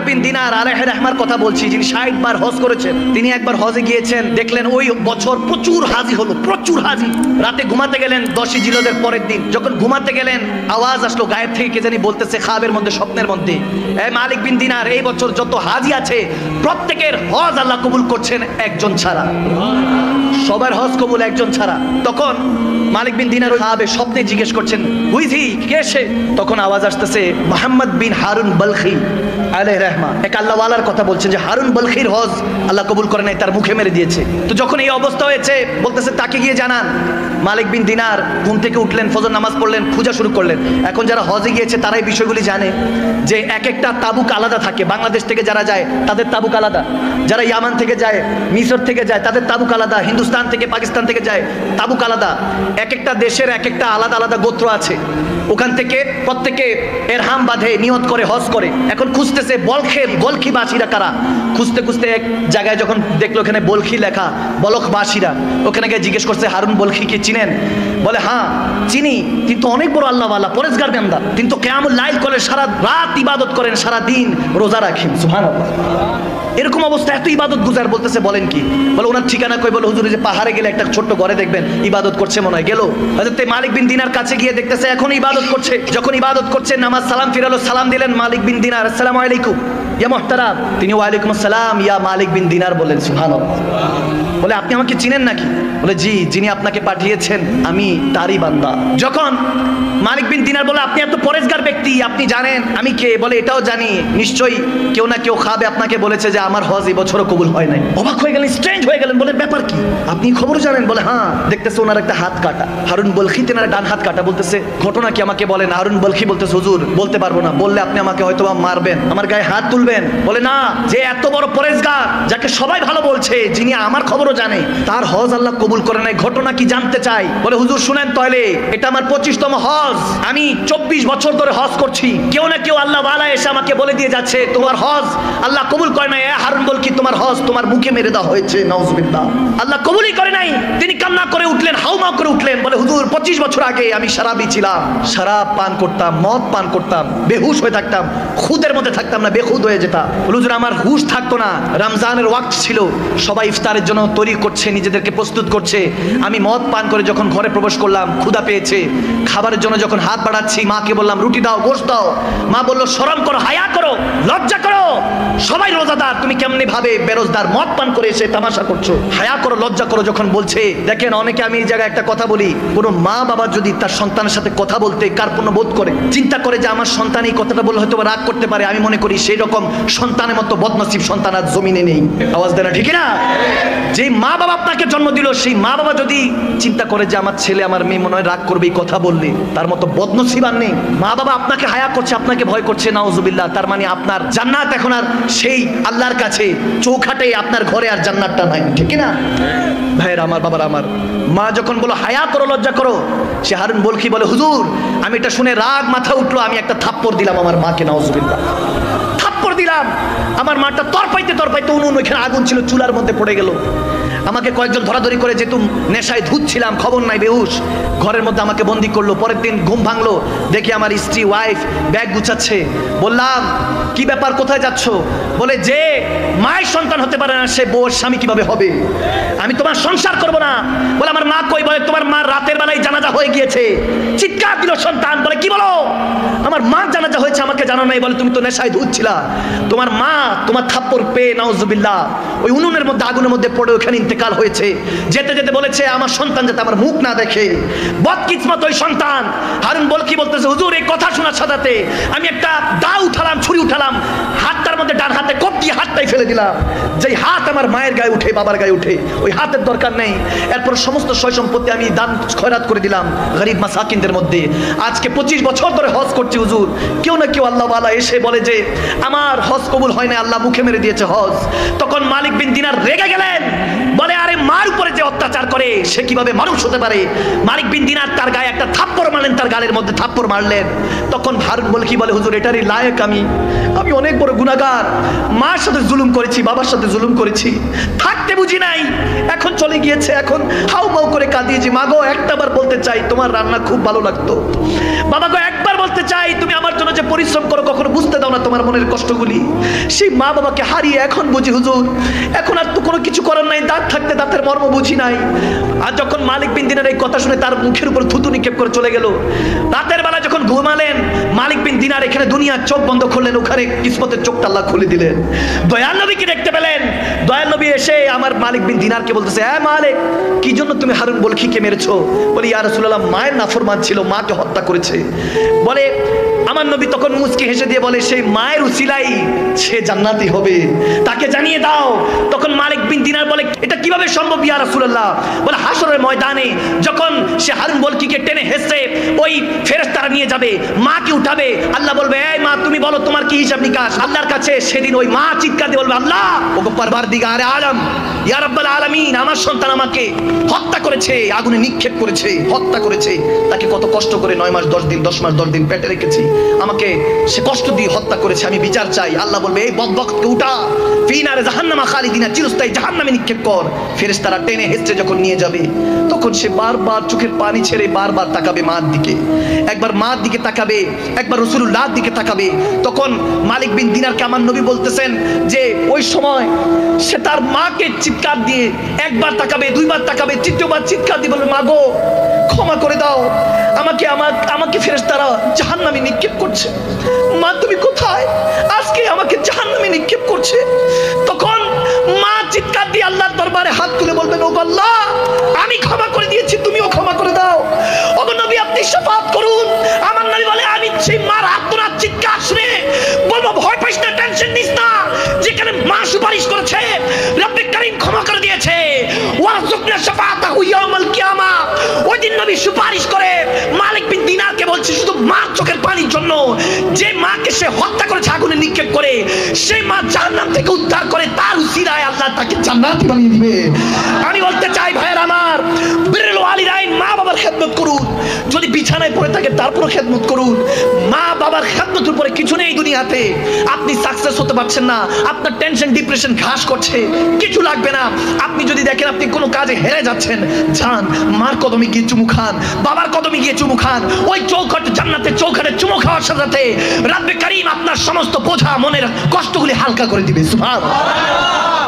বিন দিনার আলাইহি রাহমার কথা বলছি, যিনি 60 বার হজ করেছেন। তিনি একবার হজে গিয়েছেন, দেখলেন ওই বছর প্রচুর হাজি হলো, প্রচুর হাজি। রাতে ঘুমাতে গেলেন 10ই জিলহজের পরের দিন। যখন ঘুমাতে গেলেন আওয়াজ আসলো গায়েব থেকে, কে জানি বলতেছে খাবের মধ্যে, স্বপ্নের মধ্যে, এই মালিক বিন দিনার, এই বছর যত হাজি আছে প্রত্যেকের হজ আল্লাহ কবুল করছেন একজন ছাড়া, সবার হজ কবুল একজন ছাড়া। তখন মালিক বিন দিনার খাবে স্বপ্নে জিজ্ঞেস করছেন, হুইজি, কে সে? তখন আওয়াজ আসতেছে মুহাম্মদ বিন হারুন বলখি আলাইহি রাহমা, এক আল্লাহওয়ালার কথা বলছেন যে হারুন বলখির হজ আল্লাহ কবুল করে নাই, তার মুখে মেরে দিয়েছে। তো যখন এই অবস্থা হয়েছে বলতেছে তাকে গিয়ে জানান। মালিক বিন দিনার ঘুম থেকে উঠলেন, ফজর নামাজ পড়লেন, খোঁজা শুরু করলেন। এখন যারা হজে গিয়েছে তারাই বিষয়গুলি জানে যে এক একটা তাবুক আলাদা থাকে। বাংলাদেশ থেকে যারা যায় তাদের তাবুক আলাদা, যারা ইয়ামান থেকে যায়, মিশর থেকে যায় তাদের তাবুক আলাদা, হিন্দুস্তান থেকে পাকিস্তান থেকে যায় তাবুক আলাদা। এক একটা দেশের এক একটা আলাদা আলাদা গোত্র আছে। ওখান থেকে প্রত্যেকে এরহাম বাঁধে, নিয়ত করে হজ করে। এখন খুঁজতেছে বলখিবাসীরা কারা। খুঁজতে খুঁজতে এক জায়গায় যখন দেখলো ওখানে বলখি লেখা, বলখবাসীরা, ওখানে গিয়ে জিজ্ঞেস করছে হারুন বলখি কি চিনেন? বলে হ্যাঁ চিনি, কিন্তু অনেক বড় আল্লাহওয়ালা, পরেজগার বান্দা, কিন্তু কিয়ামুল লাইল করে সারা রাত ইবাদত করেন, সারা দিন রোজা রাখেন। সুবহানাল্লাহ। এরকম অবস্থা, এত ইবাদত গুজার। বলতেছে বলেন কি? বলে ওনার ঠিকানা কই? বলে হুজুর যে পাহাড়ে গেলে একটা ছোট্ট ঘরে দেখবেন ইবাদত করছে মনে হয়। গেল হযরত মালিক বিন দিনার কাছে গিয়ে দেখতেছে এখন ইবাদত করছে। যখন ইবাদত করছে নামাজ সালাম ফিরালো, সালাম দিলেন মালিক বিন দিনার, আসসালামু আলাইকুম ইয়া মুহতারাম। তিনি ওয়ালাইকুম আসসালাম ইয়া মালিক বিন দিনার বলেন। সুবহানাল্লাহ। বলে আপনি আমাকে চিনেন নাকি? বলে জি, যিনি আপনাকে পাঠিয়েছেন আমি তারই বান্দা। যখন মালিক বিন দিনার বলে আপনি এত পরেজগার ব্যক্তি, আপনি জানেন আমি কে? বলে এটাও জানি, নিশ্চয়ই কেউ না কেউ খাবে আপনাকে বলেছে যে আমার হজ এই বছরও কবুল হয় নাই। অবাক হয়ে গেলেন, স্ট্রেঞ্জ হয়ে গেলেন। বলে ব্যাপার কি? আপনি খবর জানেন? বলে হ্যাঁ। দেখতেছে ওনার একটা হাত কাটা, হারুন বলখি তেনার ডান হাত কাটা। বলতেছে ঘটনা কি আমাকে বলেন। হারুন বলখি বলতেছে হুজুর বলতে পারবো না, বললে আপনি আমাকে হয়তো মারবেন, আমার গায়ে হাত তুলবেন। বলে না, যে এত বড় পরেজগার, যাকে সবাই ভালো বলছে, যিনি আমার খবরও জানে, তার হজ আল্লাহ কবুল করে নাই, ঘটনা কি জানতে চাই। বলে হুজুর শুনেন তাহলে, এটা আমার 25তম হজ, আমি 24 বছর ধরে হজ করছি। কেউ না কেউ আল্লাহ ওয়ালা এসে আমাকে বলে দিয়ে যাচ্ছে তোমার হজ আল্লাহ কবুল করে নাই। হারুন বলখি তোমার হজ তোমার মুখে মেরে দেওয়া হয়েছে, নাউজুবিল্লাহ, আল্লাহ কবুলই করে নাই। তিনি কান্না করে উঠলেন, হাউমাউ করে উঠলেন। বলে হুজুর 25 বছর আগে আমি শরাবী ছিলাম, শরাব পান করতাম, মদ পান করতাম, বেহুশ হয়ে থাকতাম, খুদের মধ্যে থাকতাম না, বেখুদ হয়ে যেতাম। হুজুর আমার হুশ থাকতো না। রমজানের ওয়াক্ত ছিল, সবাই ইফতারের জন্য তৈরি করছে, নিজেদেরকে প্রস্তুত করছে। আমি মদ পান করে যখন ঘরে প্রবেশ করলাম, ক্ষুধা পেয়েছে, খাবারের জন্য যখন হাত বাড়াচ্ছি, মাকে বললাম রুটি দাও, গোশত দাও। মা বললো শরম করো, হায়া করো, লজ্জা করো, সবাই রোজাদার, তুমি কেমনি ভাবে বেরোজদার মদ পান করে এসে তামাশা করছো, হায়া করো, লজ্জা করো। যখন বলছে, দেখেন অনেকে, আমি এই জায়গায় একটা কথা বলি, কোনো মা বাবা যদি তার সন্তানের সাথে কথা বলতে কার্পণ্য বোধ করে, চিন্তা করে যে আমার সন্তান এই কথাটা বললে হয়তো রাগ করতে পারে, আমি মনে করি সেই রকম সন্তানের মতো বদনসিব সন্তান আর জমিনে নেই। আওয়াজ দেয় না, ঠিক না? যে মা বাবা আপনাকে জন্ম দিল, সেই মা বাবা যদি চিন্তা করে যে আমার ছেলে আমার মেয়ে মনে হয় রাগ করবে এই কথা বললে, তার মতো বদনসিব আর নেই। মা বাবা আপনাকে হায়া করছে, আপনাকে ভয় করছে, নাউজুবিল্লাহ, তার মানে আপনার জান্নাত এখন আর সেই আল্লাহর কাছে চৌখাটে, আপনার ঘরে আর জান্নাতটা নাই, ঠিক না? ভাইয়ের আমার, বাবার আমার, মা যখন বলো হায়া করো, লজ্জা করো, সে হারুন বলখি বলে হুজুর আমি এটা শুনে রাগ মাথা উঠলো, আমি একটা থাপ্পড় দিলাম আমার মাকে, নাউজুবিল্লাহ, থাপ্পড় দিলাম। আমার মাটা তরপাইতে তরপাইতে উনুন, ওইখানে আগুন ছিল, চুলার মধ্যে পড়ে গেল। আমাকে কয়েকজন ধরাধরি করে, যেহেতু নেশায় ধুচ্ছিলাম, খবর নাই, বেহুশ, ঘরের মধ্যে আমাকে বন্দি করলো। পরের দিন ঘুম ভাঙলো, দেখি আমার স্ত্রী ওয়াইফ ব্যাগ গুছাচ্ছে। বললাম কি ব্যাপার, কোথায় যাচ্ছ? বলে যে মায়ের সন্তান হতে পারে না, সে বউর স্বামী কিভাবে হবে? আমি তোমার সংসার করব না। বলে আমার মা কই? বলে তোমার মা রাতের বেলায় জানাজা হয়ে গিয়েছে। চিৎকার দিল সন্তান। বলে কি বলো? আমার মা জানাজা হয়েছে, আমাকে জানো নাই? বলে তুমি তো নেশায় ধুচ্ছিলা, তোমার মা তোমার থাপ্পড় পেয়ে নাউজুবিল্লাহ ওই উনুনের মধ্যে, আগুনের মধ্যে পড়ে ওখানে ইন্তেকাল হয়েছে। যেতে যেতে বলেছে আমার সন্তান যাতে আমার মুখ না দেখে। বদকিসমত ওই সন্তান। হারুন বলখি বলতেছে হুজুর এই কথা শোনার সাথে আমি একটা দা উঠালাম, ছুরি উঠালাম, হাতটার মধ্যে ডান হাতে কোপ দিয়ে হাতটাই ফেলে দিলাম। যেই হাত আমার মায়ের গায়ে উঠে, বাবার গায়ে উঠে, ওই হাতের দরকার নেই। এরপর সমস্ত সয় সম্পত্তি আমি দান খয়রাত করে দিলাম গরিব মাসাকিনদের মধ্যে। আজকে 25 বছর ধরে হজ করছি হুজুর, কেউ না কেউ আল্লাহ ওয়ালা এসে বলে যে আমার হজ কবুল হয় না, আল্লাহ মুখে মেরে দিয়েছে হজ। তখন মালিক বিন দিনার রেগে গেলেন, বলে আরে মার উপরে যে অত্যাচার করে সে কিভাবে মানুষ হতে পারে? মালিক বিন দিনার তার গায়ে একটা থাপ্পড় মারলেন, তার গালের মধ্যে থাপ্পড় মারলেন। তখন হারুন বলখি বলে হুজুর এটারই লায়েক আমি অনেক বড় গুনাহগার, মার সাথে জুলুম করেছি, বাবার সাথে জুলুম করেছি, থাকতে বুঝি নাই, এখন চলে গিয়েছে, এখন হাউ মাউ করে কাঁদিয়েছি। মা গো একটাবার বলতে চাই তোমার রান্না খুব ভালো লাগতো। বাবা গো একবার বলতে চাই তুমি আমার জন্য যে পরিশ্রম করো কখনো বুঝতে দাও না তোমার মনের কষ্টগুলি। সেই মা বাবাকে হারিয়ে এখন বুঝি হুজুর, এখন আর তো কোনো কিছু করার নাই, দাঁত থাকতে দাঁতের মর্ম বুঝি নাই। আর যখন মালিক বিন দিনার এই কথা শুনে তার মুখের উপর থুতু নিক্ষেপ করে চলে গেল। রাতের বেলা যখন ঘুমালেন মালিক বিন দিনার এখানে দুনিয়ার চোখ বন্ধ করলেন, ওখানে কিসমতের চোখটা আল্লাহ খুলে দিলেন। দয়াল নবীকে দেখতে পেলেন। দয়াল নবী এসে আমার মালিক বিন দিনারকে বলতেছে, হ্যাঁ মালিক কি জন্য তুমি হারুন বলখিকে মেরেছো? বলি ইয়া রাসূলুল্লাহ মায়ের নাফরমান ছিল, মাকে হত্যা করেছে। বলে আমার নবী তখন মুচকি হেসে দিয়ে বলে সেই মায়ের উসিলাই সে জান্নাতি হবে, তাকে জানিয়ে দাও। তখন মালিক বিন দিনার বলে এটা কিভাবে সম্ভব ইয়া রাসূলুল্লাহ? বলে হাসরের ময়দানে যখন সে হারুন বলখিকে টেনে হেসে ওই ফেরেশতারা নিয়ে যাবে, মাকে উঠাবে, আল্লাহ বলবে এই মা তুমি বলো তোমার কি হিসাব নিকাশ। আল্লাহর কাছে সেদিন ওই মা চিৎকার দিয়ে বলবে আল্লাহ ওগো পারওয়ারদিগারে আলম ইয়া রাব্বাল আলামিন, আমার সন্তান আমাকে হত্যা করেছে, আগুনে নিক্ষেপ করেছে, হত্যা করেছে। তাকে কত কষ্ট করে 9 মাস 10 দিন 10 মাস 10 দিন পেটে রেখেছি, আমাকে সে কষ্ট দিয়ে হত্যা করেছে, আমি বিচার চাই। আল্লাহ বলবে এই বদবক্তকে উঠা, ফিনারে জাহান্নামা খালিদিনা, চিরস্থায়ী জাহান্নামে নিক্ষেপ কর। ফেরেশতারা টেনে হেঁচড়ে যখন নিয়ে যাবে তখন সে বারবার চোখের পানি ছেড়ে বারবার তাকাবে মার দিকে, একবার মার দিকে তাকাবে, একবার রাসূলুল্লাহর দিকে তাকাবে। তখন মালিক বিন দিনারকে আমার নবী বলতেছেন যে ওই সময় সে তার মাকে চিৎকার দিয়ে একবার তাকাবে, দুইবার তাকাবে, তৃতীয়বার চিৎকার দিয়ে বলবে মা গো ক্ষমা করে দাও, আমাকে ফেরেশতারা জাহান্নামে নিক্ষেপ করছে। মা তুমি কোথায়? আজকে আমাকে জাহান্নামে নিক্ষেপ করছে। তখন মা চিৎকার দিয়ে আল্লাহর দরবারে হাত তুলে বলবেন ও আল্লাহ আমি ক্ষমা করে দিয়েছি, তুমিও ক্ষমা করে দাও। ওগো নবী আপনি শাফাত করুন। আমার নবী বলে আমি সেই মার আত্মনাদ চিৎকার শুনে বলবো ভয় পাইস না, টেনশন নিস না, যেখানে মা সুপারিশ করেছে রব্বে কারীম ক্ষমা করে দিয়েছে। ওয়ারযুকনা শাফাতাহু ইয়াউমাল কিয়ামা, ওই দিন নবী সুপারিশ করে মালিক বিন দিনারকে বলছে শুধু মার চোখের পানির জন্য, যে মাকে সে হত্যা করেছে আগুনে নিক্ষেপ করে, সেই মা জাহান্নাম থেকে উদ্ধার করে তার উসিলায় আল্লাহ তাকে জান্নাতি বানিয়ে দিবে। আমি বলতে চাই ভাইয়ের আমার, বিররুল ওয়ালিদাইন মা বাবার খেদমত করুন, যদি বিছানায় পড়ে থাকে তারপরও খেদমত করুন। মা বাবার খেদমতের উপরে কিছু নেই দুনিয়াতে। আপনি সাকসেস হতে পারছেন না, আপনার টেনশন ডিপ্রেশন ঘাস করছে, কিছু লাগবে না। আপনি যদি দেখেন আপনি কোনো কাজে হেরে যাচ্ছেন, যান মার কদমে গিয়ে চুমু খান, বাবার কদমে গিয়ে চুমু খান। ওই চৌখট জান্নাতের চৌখটে চুমু খাওয়ার সাথে সাথে রব্বে কারীম আপনার সমস্ত বোঝা মনের কষ্টগুলি হালকা করে দিবে। সুবহানাল্লাহ।